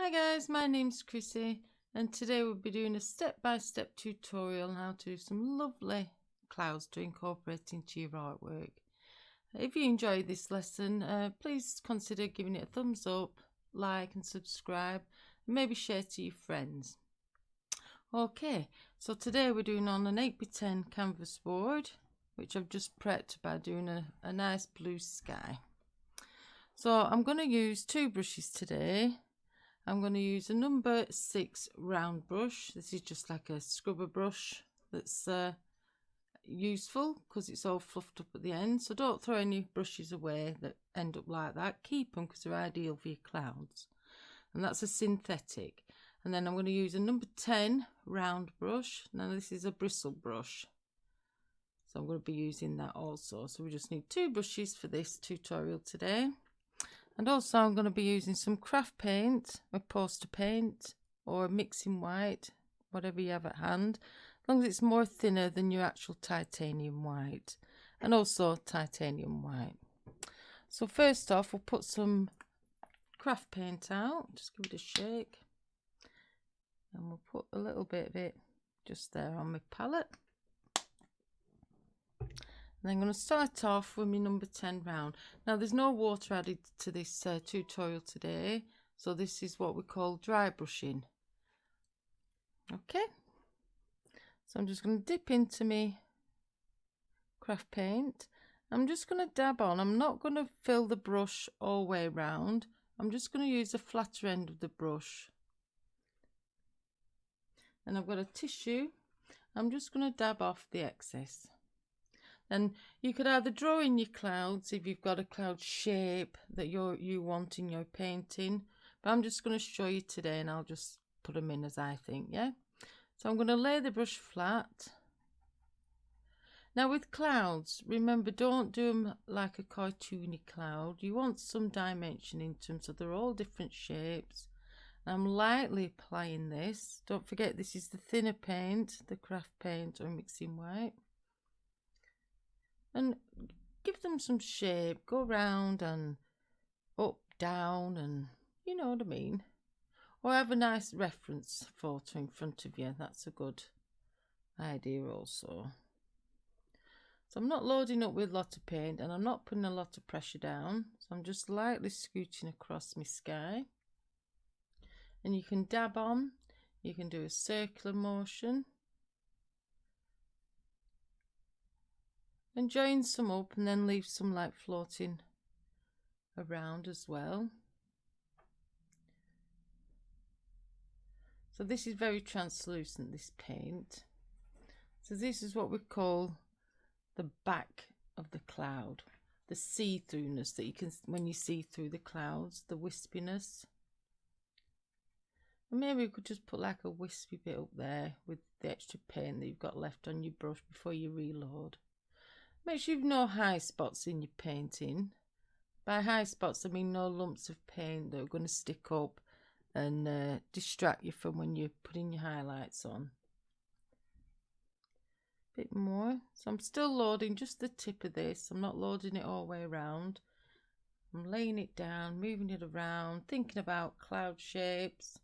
Hi guys, my name's Chrissy and today we'll be doing a step-by-step tutorial on how to do some lovely clouds to incorporate into your artwork. If you enjoyed this lesson, please consider giving it a thumbs up, like and subscribe, and maybe share to your friends. Okay, so today we're doing on an 8x10 canvas board, which I've just prepped by doing a nice blue sky. So I'm going to use two brushes today. I'm going to use a number 6 round brush. This is just like a scrubber brush that's useful because it's all fluffed up at the end. So don't throw any brushes away that end up like that. Keep them because they're ideal for your clouds. And that's a synthetic. And then I'm going to use a number 10 round brush. Now this is a bristle brush. So I'm going to be using that also. So we just need two brushes for this tutorial today. And also I'm going to be using some craft paint, a poster paint or a mixing white, whatever you have at hand, as long as it's more thinner than your actual titanium white, and also titanium white. So first off, we'll put some craft paint out, just give it a shake, and we'll put a little bit of it just there on my palette. And I'm going to start off with my number 10 round. Now there's no water added to this tutorial today, so this is what we call dry brushing. Okay, so I'm just going to dip into my craft paint. I'm just going to dab on. I'm not going to fill the brush all the way around. I'm just going to use the flatter end of the brush. And I've got a tissue. I'm just going to dab off the excess. And you could either draw in your clouds if you've got a cloud shape that you want in your painting. But I'm just going to show you today and I'll just put them in as I think, yeah? So I'm going to lay the brush flat. Now with clouds, remember, don't do them like a cartoony cloud. You want some dimension in them, so they're all different shapes. I'm lightly applying this. Don't forget this is the thinner paint, the craft paint or mixing white. And give them some shape, go round and up, down, and you know what I mean. Or have a nice reference photo in front of you, that's a good idea also. So I'm not loading up with a lot of paint and I'm not putting a lot of pressure down, so I'm just lightly scooting across my sky. And you can dab on, you can do a circular motion. And join some up and then leave some light floating around as well. So this is very translucent, this paint. So this is what we call the back of the cloud, the see-throughness that you can, when you see through the clouds, the wispiness. And maybe we could just put like a wispy bit up there with the extra paint that you've got left on your brush before you reload. Make sure you've no high spots in your painting. By high spots I mean no lumps of paint that are going to stick up and distract you from when you're putting your highlights on. Bit more. So I'm still loading just the tip of this. I'm not loading it all the way around. I'm laying it down, moving it around, thinking about cloud shapes.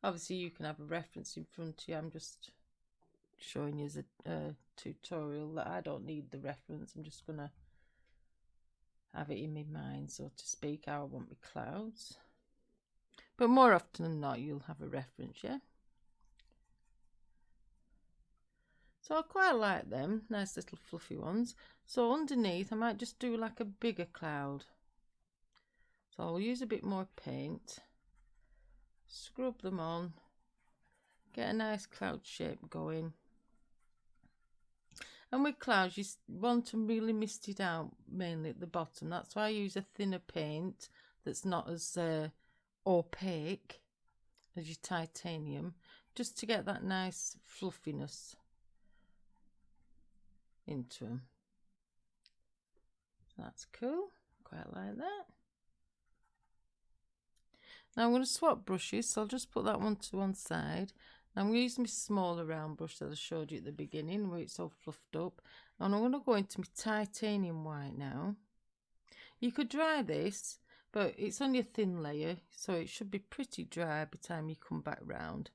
Obviously you can have a reference in front of you. I'm just showing you as a tutorial that I don't need the reference. I'm just gonna have it in my mind, so to speak, how I want my clouds. But more often than not you'll have a reference, yeah? So I quite like them, nice little fluffy ones. So underneath I might just do like a bigger cloud. So I'll use a bit more paint, scrub them on, get a nice cloud shape going. And with clouds you want to really mist it out mainly at the bottom. That's why I use a thinner paint that's not as opaque as your titanium, just to get that nice fluffiness into them. So that's cool, quite like that. Now I'm going to swap brushes, so I'll just put that one to one side. I'm going to use my smaller round brush that I showed you at the beginning where it's all fluffed up, and I'm going to go into my titanium white now. You could dry this, but it's only a thin layer, so it should be pretty dry by the time you come back round.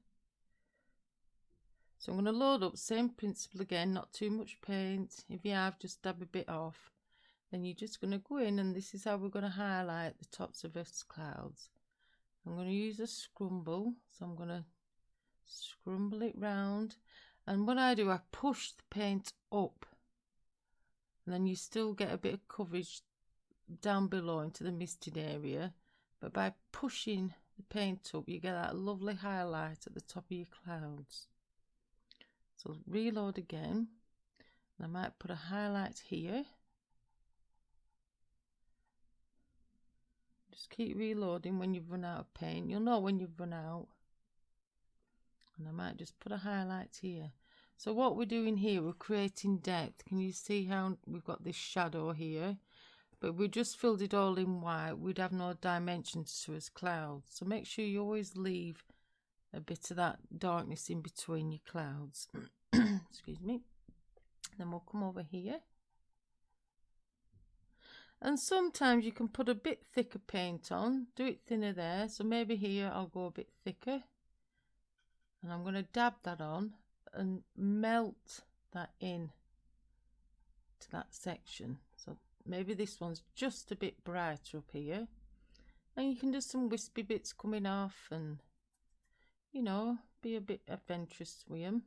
So I'm going to load up, same principle again, not too much paint. If you have, just dab a bit off. Then you're just going to go in, and this is how we're going to highlight the tops of us clouds. I'm going to use a scrumble, so I'm going to scrumble it round. And what I do, I push the paint up, and then you still get a bit of coverage down below into the misted area. But by pushing the paint up, you get that lovely highlight at the top of your clouds. So reload again, and I might put a highlight here. Just keep reloading when you've run out of paint. You'll know when you've run out. And I might just put a highlight here. So what we're doing here, we're creating depth. Can you see how we've got this shadow here? But we just filled it all in white. We'd have no dimensions to as clouds. So make sure you always leave a bit of that darkness in between your clouds. Excuse me. Then we'll come over here. And sometimes you can put a bit thicker paint on. Do it thinner there. So maybe here I'll go a bit thicker. And I'm going to dab that on and melt that in to that section. So maybe this one's just a bit brighter up here. And you can do some wispy bits coming off and, you know, be a bit adventurous with them.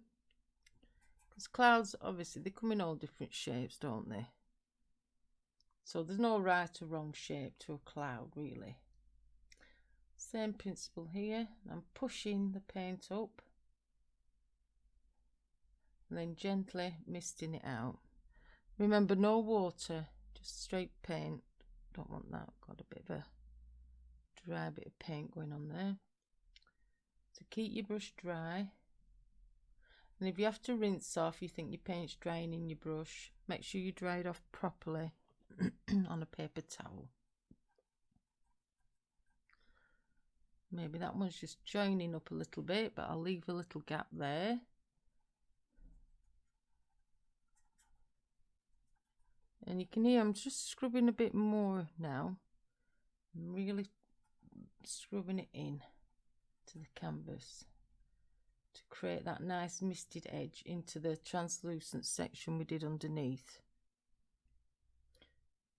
Because clouds, obviously, they come in all different shapes, don't they? So there's no right or wrong shape to a cloud, really. Same principle here. I'm pushing the paint up. And then gently misting it out. Remember, no water, just straight paint. Don't want that. Got a bit of a dry bit of paint going on there. So keep your brush dry. And if you have to rinse off, you think your paint's drying in your brush, make sure you dry it off properly on a paper towel. Maybe that one's just joining up a little bit, but I'll leave a little gap there. And you can hear I'm just scrubbing a bit more now. I'm really scrubbing it in to the canvas to create that nice misted edge into the translucent section we did underneath.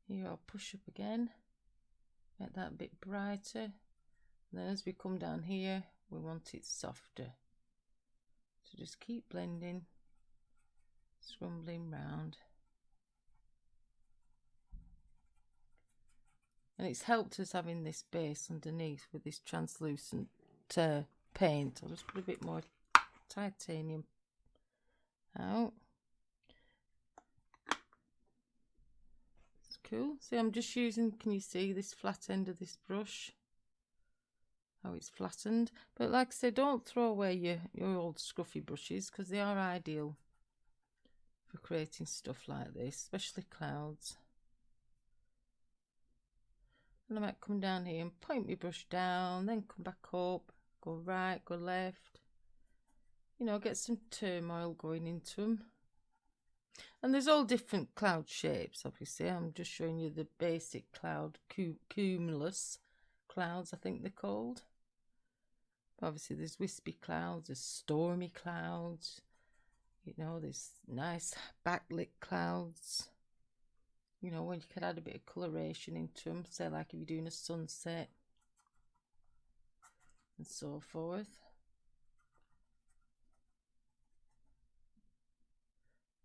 Here I'll push up again, make that a bit brighter. And then as we come down here, we want it softer. So just keep blending, scrumbling round. And it's helped us having this base underneath with this translucent paint. I'll just put a bit more titanium out. It's cool. See, I'm just using, can you see this flat end of this brush? How it's flattened. But like I said, don't throw away your old scruffy brushes, because they are ideal for creating stuff like this, especially clouds. And I might come down here and point my brush down, then come back up, go right, go left. You know, get some turmoil going into them. And there's all different cloud shapes, obviously. I'm just showing you the basic cloud, cumulus clouds, I think they're called. But obviously there's wispy clouds, there's stormy clouds, you know, there's nice backlit clouds. You know, when you can add a bit of coloration into them, say like if you're doing a sunset and so forth.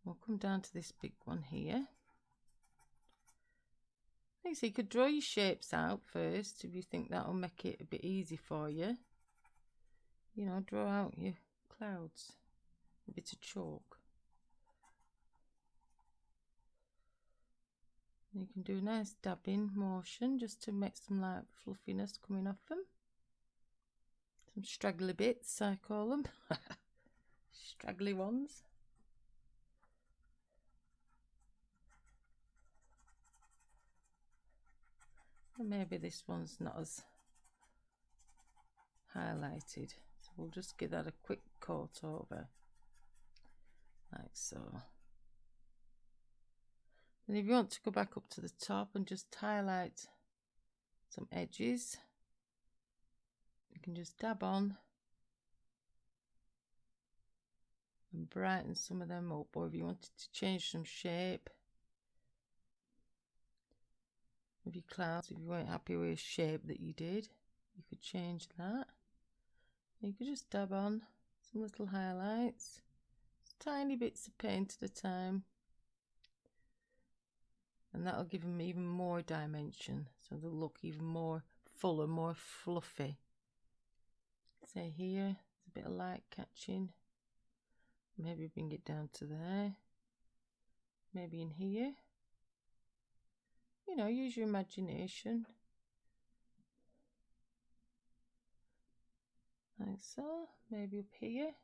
We'll come down to this big one here. So you could draw your shapes out first if you think that'll make it a bit easy for you. You know, draw out your clouds, a bit of chalk. You can do a nice dabbing motion just to make some light fluffiness coming off them. Some straggly bits, I call them. Straggly ones. And maybe this one's not as highlighted. So we'll just give that a quick coat over. Like so. And if you want to go back up to the top and just highlight some edges. You can just dab on and brighten some of them up, or if you wanted to change some shape of your clouds, if you weren't happy with a shape that you did, you could change that. You could just dab on some little highlights, tiny bits of paint at a time, and that'll give them even more dimension, so they'll look even more fuller, more fluffy. Say here, there's a bit of light catching. Maybe bring it down to there. Maybe in here. You know, use your imagination. Like so. Maybe up here.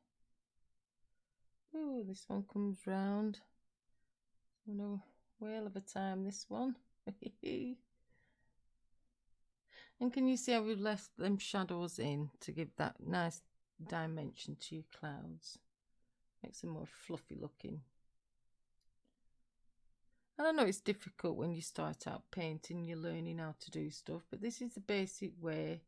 Ooh, this one comes round. No whale of a time, this one. And can you see how we've left them shadows in to give that nice dimension to your clouds? Makes them more fluffy looking. And I know it's difficult when you start out painting, you're learning how to do stuff, but this is the basic way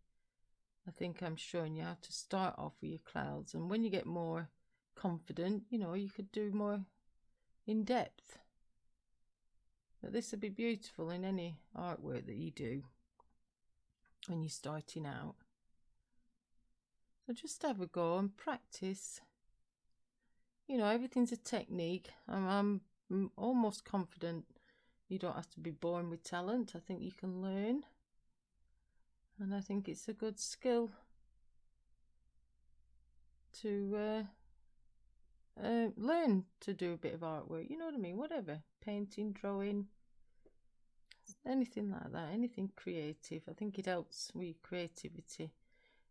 I think I'm showing you how to start off with your clouds. And when you get more confident, you know, you could do more in depth. But this would be beautiful in any artwork that you do when you're starting out. So just have a go and practice. You know, everything's a technique. I'm almost confident you don't have to be born with talent. I think you can learn, and I think it's a good skill to learn to do a bit of artwork. You know what I mean? Whatever, painting, drawing, anything like that, anything creative. I think it helps with your creativity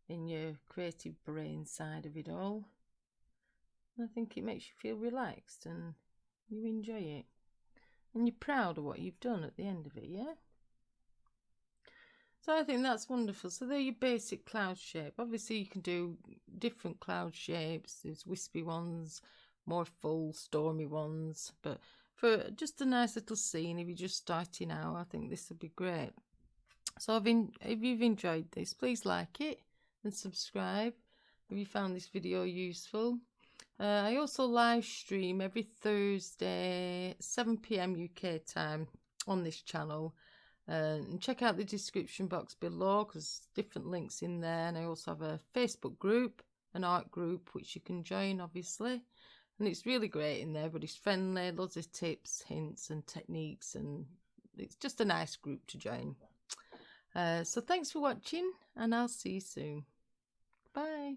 in your creative brain side of it all. I think it makes you feel relaxed and you enjoy it. And you're proud of what you've done at the end of it, yeah? So I think that's wonderful. So they're your basic cloud shape. Obviously you can do different cloud shapes. There's wispy ones, more full, stormy ones. But for just a nice little scene, if you're just starting out, I think this would be great. So if you've enjoyed this, please like it and subscribe if you found this video useful. I also live stream every Thursday 7 PM UK time on this channel, and check out the description box below because different links in there. And I also have a Facebook group, an art group, which you can join obviously, and it's really great in there. But it's friendly, loads of tips, hints and techniques, and it's just a nice group to join. So thanks for watching, and I'll see you soon. Bye.